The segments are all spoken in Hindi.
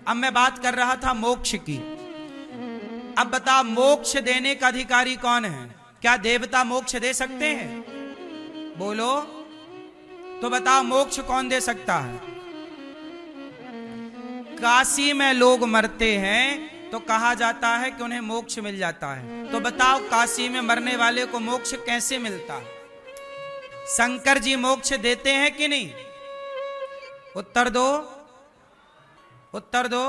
अब मैं बात कर रहा था मोक्ष की। अब बता, मोक्ष देने का अधिकारी कौन है? क्या देवता मोक्ष दे सकते हैं? बोलो तो बताओ, मोक्ष कौन दे सकता है? काशी में लोग मरते हैं तो कहा जाता है कि उन्हें मोक्ष मिल जाता है। तो बताओ, काशी में मरने वाले को मोक्ष कैसे मिलता है? शंकर जी मोक्ष देते हैं कि नहीं? उत्तर दो, उत्तर दो।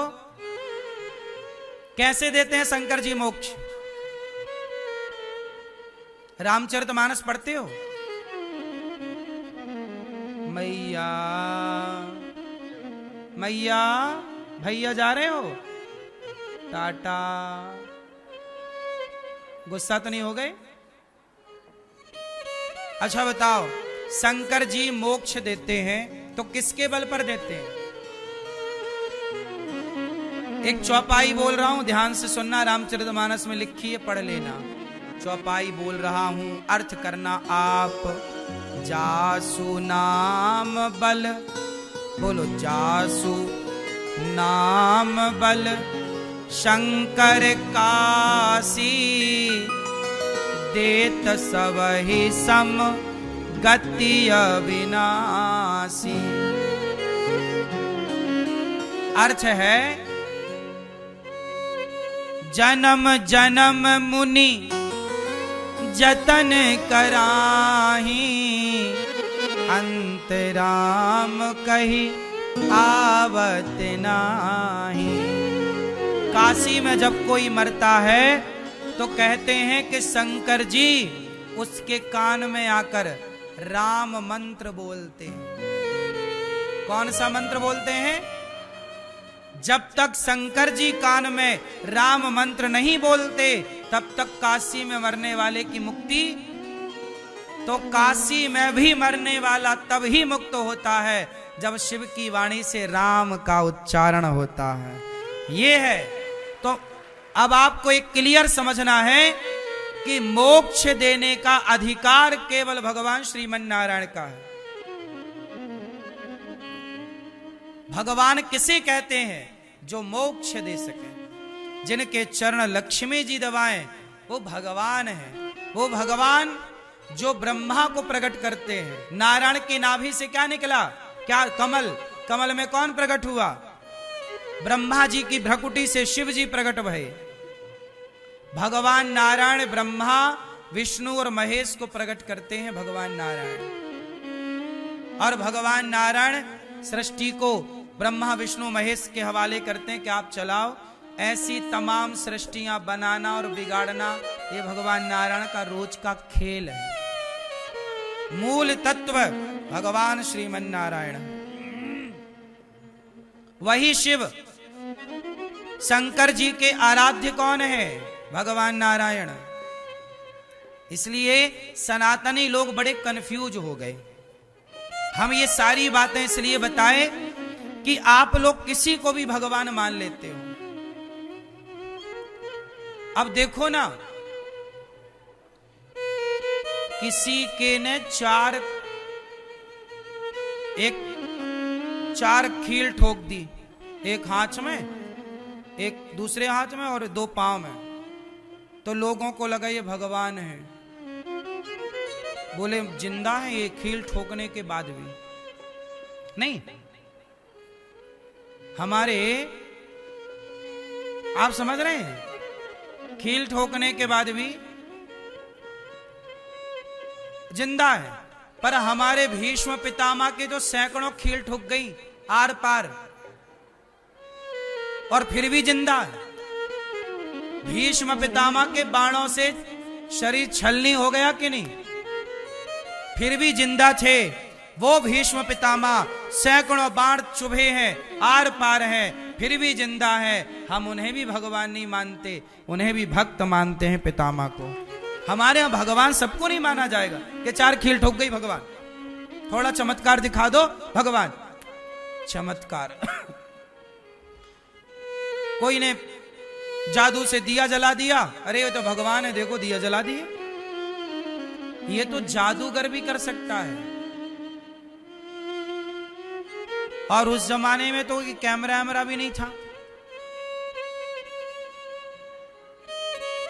कैसे देते हैं शंकर जी मोक्ष? रामचरितमानस पढ़ते हो? मैया मैया भैया जा रहे हो? टाटा। गुस्सा तो नहीं हो गए? अच्छा बताओ, शंकर जी मोक्ष देते हैं तो किसके बल पर देते हैं? एक चौपाई बोल रहा हूं, ध्यान से सुनना, रामचरितमानस में लिखी है, पढ़ लेना। चौपाई बोल रहा हूं, अर्थ करना आप। जासु नाम बल, बोलो जासु नाम बल, शंकर काशी देत सबहि सम गति अविनाशी। अर्थ है, जन्म जन्म मुनि जतन कराही, अंतराम कही आवत नाही। काशी में जब कोई मरता है तो कहते हैं कि शंकर जी उसके कान में आकर राम मंत्र बोलते हैं। कौन सा मंत्र बोलते हैं? जब तक शंकर जी कान में राम मंत्र नहीं बोलते तब तक काशी में मरने वाले की मुक्ति, तो काशी में भी मरने वाला तब ही मुक्त होता है जब शिव की वाणी से राम का उच्चारण होता है। ये है। तो अब आपको एक क्लियर समझना है कि मोक्ष देने का अधिकार केवल भगवान श्रीमन नारायण का है। भगवान किसे कहते हैं? जो मोक्ष दे सके, जिनके चरण लक्ष्मी जी दबाएं, वो भगवान है। वो भगवान जो ब्रह्मा को प्रकट करते हैं। नारायण की नाभि से क्या निकला? क्या? कमल। कमल में कौन प्रकट हुआ? ब्रह्मा जी की भ्रकुटी से शिव जी प्रकट भये। भगवान नारायण ब्रह्मा, विष्णु और महेश को प्रकट करते हैं भगवान नारायण। और भगवान नारायण सृष्टि को ब्रह्मा विष्णु महेश के हवाले करते हैं कि आप चलाओ। ऐसी तमाम सृष्टियां बनाना और बिगाड़ना ये भगवान नारायण का रोज का खेल है। मूल तत्व भगवान श्रीमन नारायण। वही शिव शंकर जी के आराध्य कौन है? भगवान नारायण। इसलिए सनातनी लोग बड़े कंफ्यूज हो गए। हम ये सारी बातें इसलिए बताएं कि आप लोग किसी को भी भगवान मान लेते हो। अब देखो ना, किसी के ने चार खील ठोक दी, एक हाथ में, एक दूसरे हाथ में और दो पांव में, तो लोगों को लगा ये भगवान है। बोले जिंदा है ये खील ठोकने के बाद भी? नहीं, हमारे, आप समझ रहे हैं, खील ठोकने के बाद भी जिंदा है। पर हमारे भीष्म पितामह के जो सैकड़ों खील ठोक गई आर पार, और फिर भी जिंदा है। भीष्म पितामह के बाणों से शरीर छलनी हो गया कि नहीं? फिर भी जिंदा थे। वो भीष्म पितामह सैकड़ों बाण चुभे हैं, आर पार हैं, फिर भी जिंदा है। हम उन्हें भी भगवान नहीं मानते, उन्हें भी भक्त मानते हैं, पितामह को। हमारे यहां भगवान सबको नहीं माना जाएगा कि चार खील ठोक गई भगवान, थोड़ा चमत्कार दिखा दो भगवान। चमत्कार कोई ने जादू से दिया जला दिया, अरे ये तो भगवान है, देखो दिया जला दिए। ये तो जादूगर भी कर सकता है। और उस जमाने में तो कैमरा वैमरा भी नहीं था,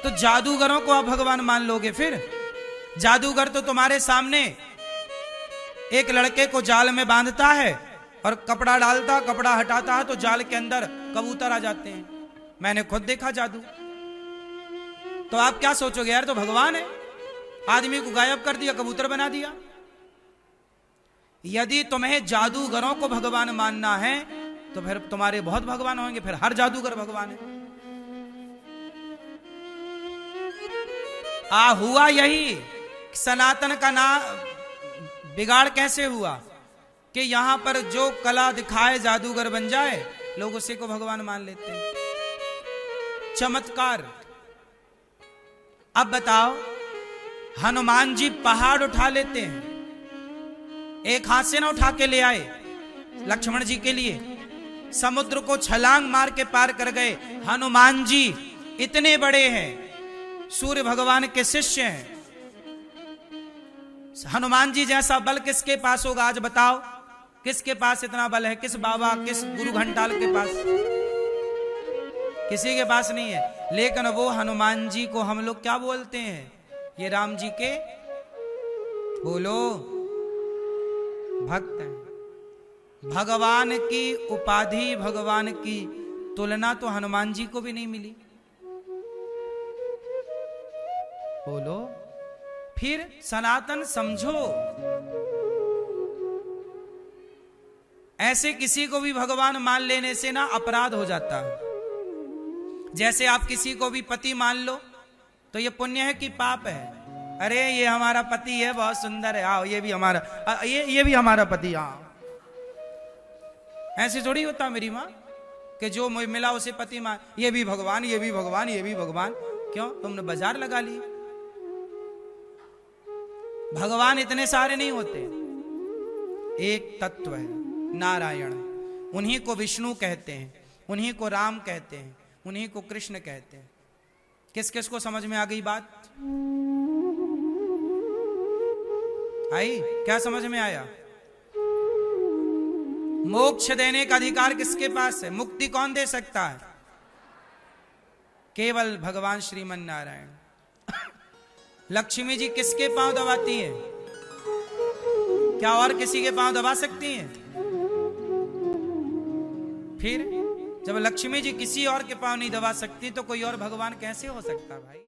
तो जादूगरों को आप भगवान मान लोगे? फिर जादूगर तो तुम्हारे सामने एक लड़के को जाल में बांधता है और कपड़ा डालता, कपड़ा हटाता है तो जाल के अंदर कबूतर आ जाते हैं। मैंने खुद देखा जादू। तो आप क्या सोचोगे, यार तो भगवान है, आदमी को गायब कर दिया, कबूतर बना दिया। यदि तुम्हें जादूगरों को भगवान मानना है तो फिर तुम्हारे बहुत भगवान होंगे, फिर हर जादूगर भगवान है। हुआ यही, सनातन का नाम बिगाड़ कैसे हुआ कि यहां पर जो कला दिखाए जादूगर बन जाए, लोग उसी को भगवान मान लेते हैं। चमत्कार। अब बताओ, हनुमान जी पहाड़ उठा लेते हैं, एक हाथ से ना उठा के ले आए लक्ष्मण जी के लिए, समुद्र को छलांग मार के पार कर गए। हनुमान जी इतने बड़े हैं, सूर्य भगवान के शिष्य हैं। हनुमान जी जैसा बल किसके पास होगा? आज बताओ, किसके पास इतना बल है? किस बाबा, किस गुरु घंटाल के पास? किसी के पास नहीं है। लेकिन वो हनुमान जी को हम लोग क्या बोलते हैं? ये राम जी के बोलो भक्त हैं। भगवान की उपाधि, भगवान की तुलना तो हनुमान जी को भी नहीं मिली। बोलो फिर सनातन समझो। ऐसे किसी को भी भगवान मान लेने से ना अपराध हो जाता है। जैसे आप किसी को भी पति मान लो तो ये पुण्य है कि पाप है? अरे ये हमारा पति है, बहुत सुंदर है, आओ ये भी हमारा, ये भी हमारा पति, आओ। ऐसे थोड़ी होता मेरी माँ कि जो मिला उसे पति मान, ये भी भगवान, ये भी भगवान, ये भी भगवान। क्यों? तुमने बाजार लगा ली। भगवान इतने सारे नहीं होते, एक तत्व है नारायण। उन्हीं को विष्णु कहते हैं, उन्हीं को राम कहते हैं, उन्हीं को कृष्ण कहते हैं। किस किस को समझ में आ गई बात? आई? क्या समझ में आया? मोक्ष देने का अधिकार किसके पास है? मुक्ति कौन दे सकता है? केवल भगवान श्रीमन नारायण। लक्ष्मी जी किसके पांव दबाती हैं? क्या और किसी के पांव दबा सकती हैं? फिर जब लक्ष्मी जी किसी और के पांव नहीं दबा सकती तो कोई और भगवान कैसे हो सकता भाई?